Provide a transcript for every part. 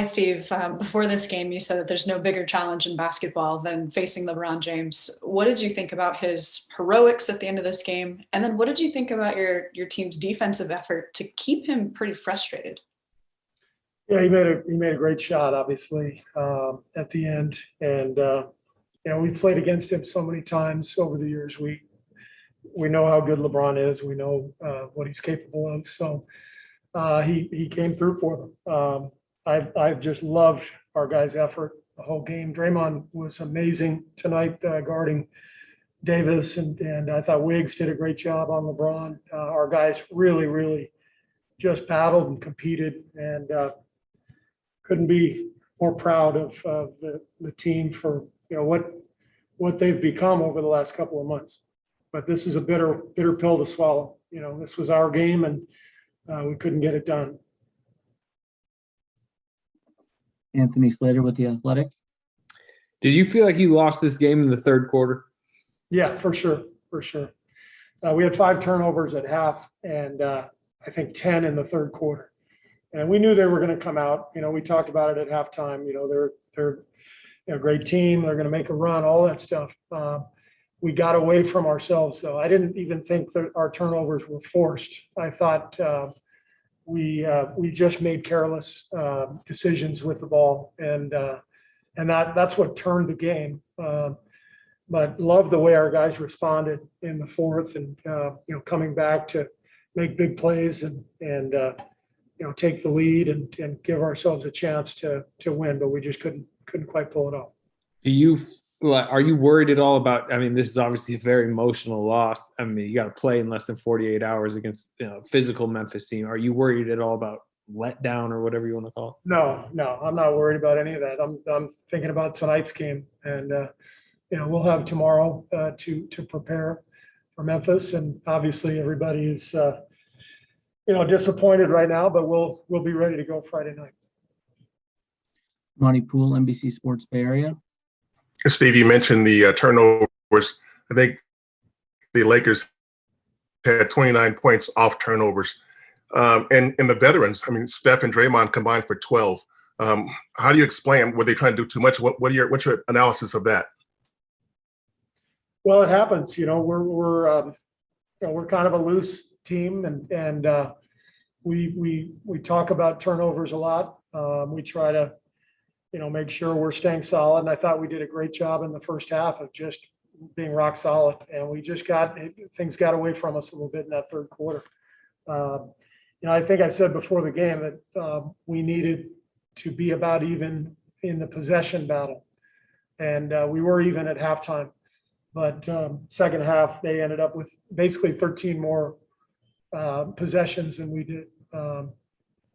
Hi, Steve. Before this game, you said that there's no bigger challenge in basketball than facing LeBron James. What did you think about his heroics at the end of this game? And then what did you think about your team's defensive effort to keep him pretty frustrated? Yeah, he made a great shot, obviously, at the end. And we've played against him so many times over the years. We know how good LeBron is. We know what he's capable of. So he came through for them. I've just loved our guys' effort the whole game. Draymond was amazing tonight guarding Davis, and I thought Wiggs did a great job on LeBron. Our guys really just battled and competed, and couldn't be more proud of the team for what they've become over the last couple of months. But this is a bitter pill to swallow. This was our game, and we couldn't get it done. Anthony Slater with The Athletic. Did you feel like you lost this game in the third quarter? Yeah, for sure. We had 5 turnovers at half, and I think 10 in the third quarter. And we knew they were going to come out. We talked about it at halftime. They're a great team. They're going to make a run, all that stuff. We got away from ourselves, though. I didn't even think that our turnovers were forced. I thought we just made careless decisions with the ball, and that's what turned the game. But love the way our guys responded in the fourth, and coming back to make big plays and take the lead and give ourselves a chance to win. But we just couldn't quite pull it off. Are you worried at all about? I mean, this is obviously a very emotional loss. I mean, you got to play in less than 48 hours against a physical Memphis team. Are you worried at all about letdown or whatever you want to call it? No, I'm not worried about any of that. I'm thinking about tonight's game, and we'll have tomorrow to prepare for Memphis, and obviously everybody is disappointed right now, but we'll be ready to go Friday night. Monty Poole, NBC Sports Bay Area. Steve, you mentioned the turnovers. I think the Lakers had 29 points off turnovers. And the veterans, I mean, Steph and Draymond combined for 12. How do you explain? Were they trying to do too much? What's your analysis of that? Well, it happens. We're kind of a loose team, and we talk about turnovers a lot. We try to make sure we're staying solid. And I thought we did a great job in the first half of just being rock solid. And we just things got away from us a little bit in that third quarter. I think I said before the game that we needed to be about even in the possession battle. And we were even at halftime. But second half, they ended up with basically 13 more possessions than we did.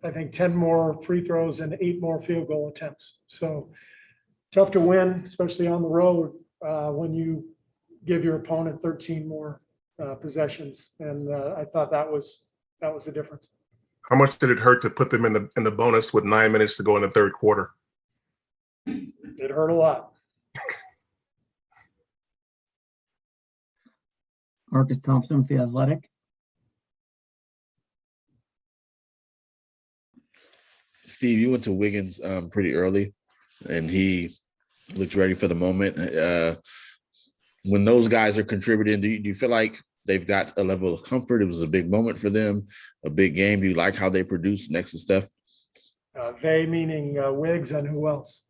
I think 10 more free throws and 8 more field goal attempts. So tough to win, especially on the road, when you give your opponent 13 more possessions. And I thought that was the difference. How much did it hurt to put them in the bonus with 9 minutes to go in the third quarter? It hurt a lot. Marcus Thompson with The Athletic. Steve, you went to Wiggins pretty early, and he looked ready for the moment. When those guys are contributing, do you feel like they've got a level of comfort? It was a big moment for them, a big game. Do you like how they produced next to Steph? They meaning Wiggs and who else?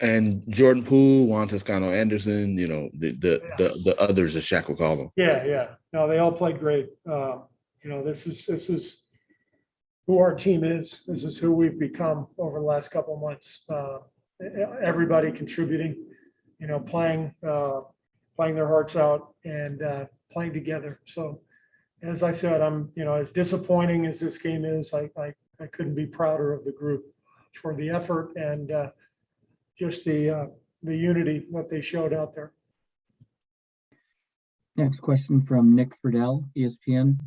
And Jordan Poole, Juan Toscano Anderson, the others, as Shaq would call them. Yeah. No, they all played great. This is who our team is. This is who we've become over the last couple of months. Everybody contributing, playing their hearts out and playing together. So, as I said, I'm, as disappointing as this game is, I couldn't be prouder of the group for the effort and just the unity, what they showed out there. Next question from Nick Friedel, ESPN.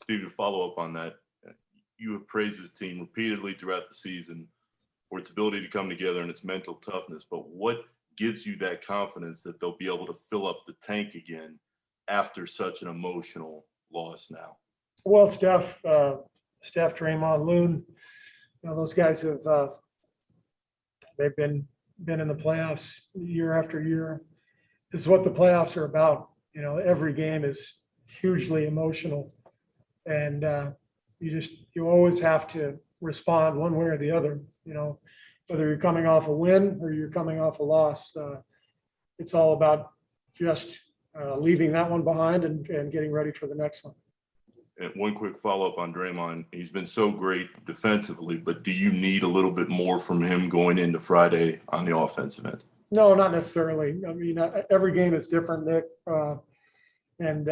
Steve, to follow up on that, you have praised this team repeatedly throughout the season for its ability to come together and its mental toughness. But what gives you that confidence that they'll be able to fill up the tank again after such an emotional loss now? Well, Steph, Draymond, Loon, those guys have, they've been in the playoffs year after year. This is what the playoffs are about. Every game is hugely emotional, and you always have to respond one way or the other. Whether you're coming off a win or you're coming off a loss, it's all about just leaving that one behind and getting ready for the next one. And one quick follow-up on Draymond. He's been so great defensively, but do you need a little bit more from him going into Friday on the offensive end? No, not necessarily. I mean, every game is different, Nick. And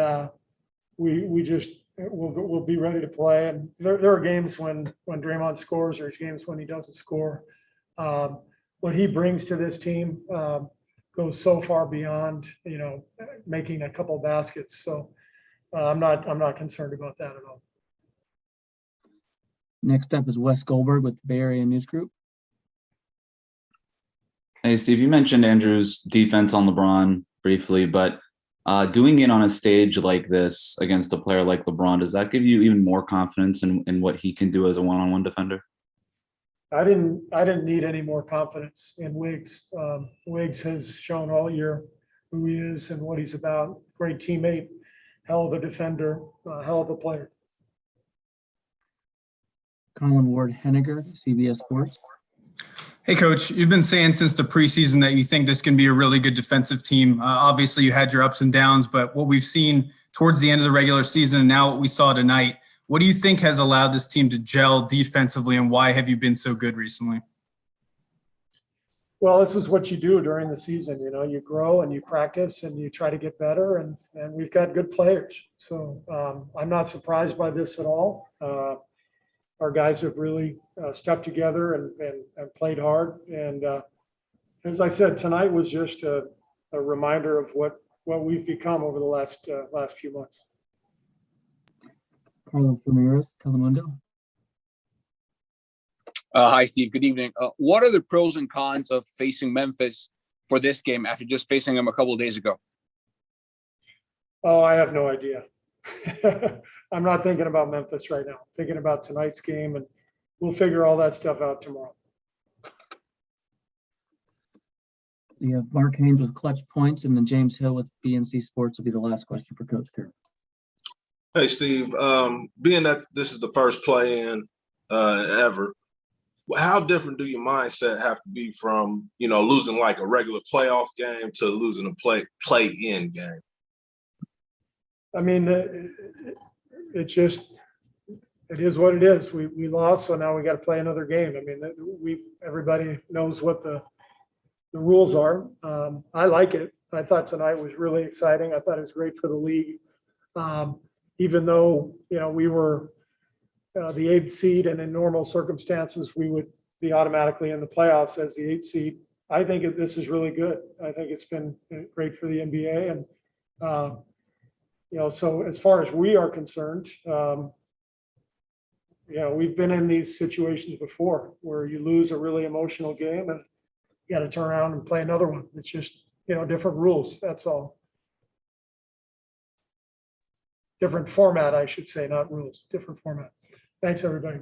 we'll be ready to play. And there are games when Draymond scores, there's games when he doesn't score. What he brings to this team goes so far beyond, making a couple baskets. So I'm not concerned about that at all. Next up is Wes Goldberg with the Bay Area News Group. Hey, Steve, you mentioned Andrew's defense on LeBron briefly, but doing it on a stage like this against a player like LeBron, does that give you even more confidence in what he can do as a one-on-one defender? I didn't need any more confidence in Wiggs. Wiggs has shown all year who he is and what he's about. Great teammate, hell of a defender, hell of a player. Colin Ward-Henniger, CBS Sports. Hey, Coach, you've been saying since the preseason that you think this can be a really good defensive team. Obviously, you had your ups and downs, but what we've seen towards the end of the regular season and now what we saw tonight, what do you think has allowed this team to gel defensively, and why have you been so good recently? Well, this is what you do during the season. You grow and you practice and you try to get better, and we've got good players. So I'm not surprised by this at all. Our guys have really stepped together and played hard. And as I said, tonight was just a reminder of what we've become over the last few months. Carlos Ramirez, Telemundo. Hi, Steve. Good evening. What are the pros and cons of facing Memphis for this game after just facing them a couple of days ago? Oh, I have no idea. I'm not thinking about Memphis right now. I'm thinking about tonight's game, and we'll figure all that stuff out tomorrow. We have Mark Haynes with Clutch Points, and then James Hill with BNC Sports will be the last question for Coach Kerr. Hey, Steve, being that this is the first play-in ever, how different do your mindset have to be from, losing like a regular playoff game to losing a play-in game? I mean, it is what it is. We lost, so now we got to play another game. I mean, everybody knows what the rules are. I like it. I thought tonight was really exciting. I thought it was great for the league. Even though, we were the 8th seed, and in normal circumstances, we would be automatically in the playoffs as the 8th seed. I think this is really good. I think it's been great for the NBA. And, so as far as we are concerned, we've been in these situations before where you lose a really emotional game and you got to turn around and play another one. It's just, different rules. That's all. Different format, I should say, not rules, different format. Thanks, everybody.